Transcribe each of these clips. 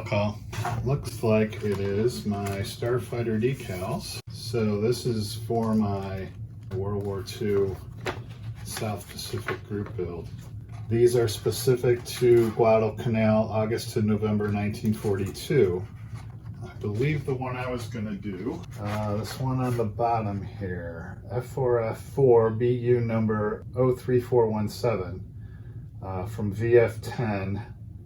mail call. Looks like it is my Starfighter decals. So this is for my World War II South Pacific group build. These are specific to Guadalcanal, August to November 1942. I believe the one I was going to do, this one on the bottom here, F4F-4 BU number 03417 from VF-10,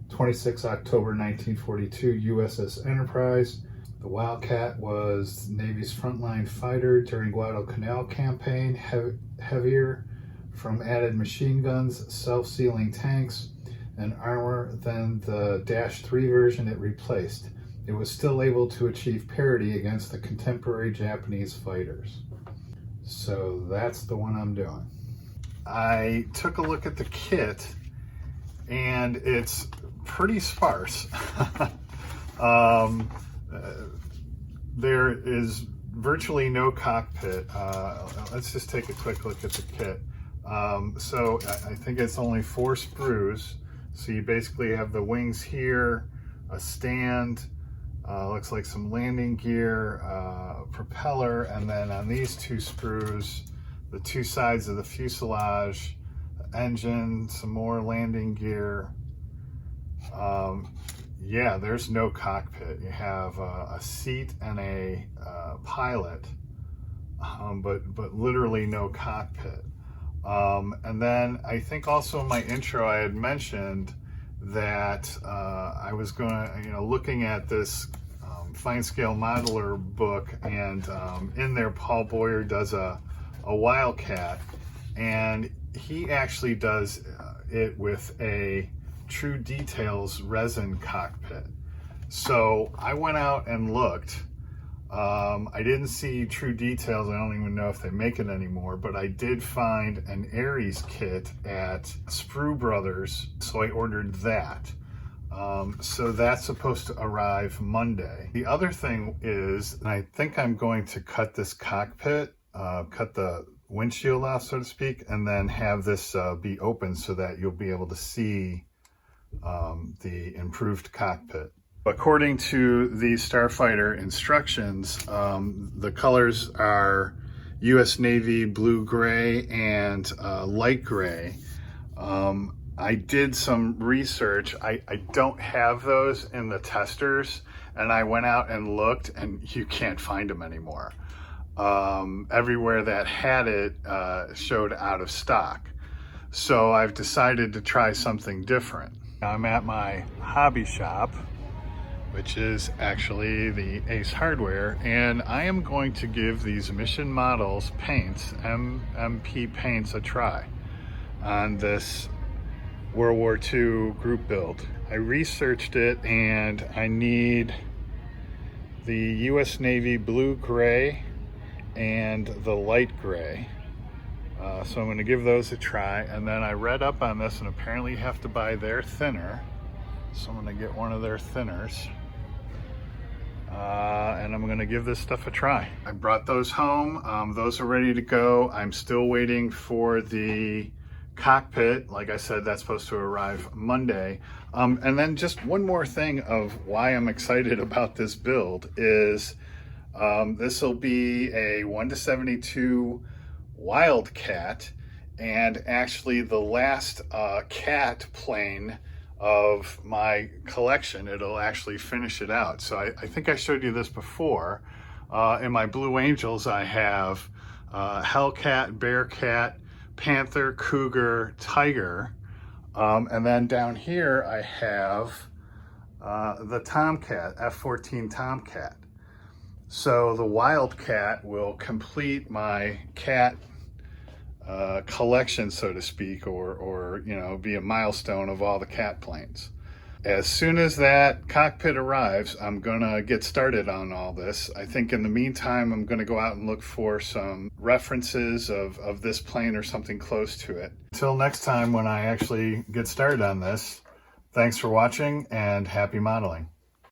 26 October 1942, USS Enterprise. The Wildcat was Navy's frontline fighter during Guadalcanal campaign, heavier from added machine guns, self-sealing tanks, and armor than the Dash 3 version it replaced. It was still able to achieve parity against the contemporary Japanese fighters. So that's the one I'm doing. I took a look at the kit and it's pretty sparse. There is virtually no cockpit. Let's just take a quick look at the kit. So I think it's only 4 sprues. So you basically have the wings here, a stand, looks like some landing gear, propeller, and then on these 2 sprues, the 2 sides of the fuselage, the engine, some more landing gear. Yeah, there's no cockpit. You have a seat and a pilot, but literally no cockpit. And then I think also in my intro I had mentioned that I was going to, looking at this fine scale modeler book, and in there Paul Boyer does a Wildcat, and he actually does it with a True Details resin cockpit. So I went out and looked. I didn't see True Details. I don't even know if they make it anymore, but I did find an Aries kit at Sprue Brothers, so I ordered that. So that's supposed to arrive Monday. The other thing is, and I think I'm going to cut this cockpit, cut the windshield off, so to speak, and then have this be open so that you'll be able to see the improved cockpit. According to the Starfighter instructions, the colors are US Navy blue-gray and light gray. I did some research. I don't have those in the testers, and I went out and looked, and you can't find them anymore. Everywhere that had it showed out of stock. So I've decided to try something different. I'm at my hobby shop, which is actually the Ace Hardware, and I am going to give these Mission Models paints, MP paints, a try on this World War II group build. I researched it, and I need the US Navy blue-gray and the light gray. So I'm going to give those a try, and then I read up on this, and apparently you have to buy their thinner. So I'm going to get one of their thinners. And I'm going to give this stuff a try. I brought those home. Those are ready to go. I'm still waiting for the cockpit. Like I said, that's supposed to arrive Monday. And then just one more thing of why I'm excited about this build is this will be a 1:72 Wildcat, and actually the last cat plane of my collection. It'll actually finish it out. So I think I showed you this before. In my Blue Angels I have Hellcat, Bearcat, Panther, Cougar, Tiger, and then down here I have the Tomcat, F-14 Tomcat. So the Wildcat will complete my cat collection, so to speak, or be a milestone of all the cat planes. As soon as that cockpit arrives, I'm gonna get started on all this. I think in the meantime, I'm gonna go out and look for some references of this plane or something close to it. Until next time when I actually get started on this, thanks for watching and happy modeling.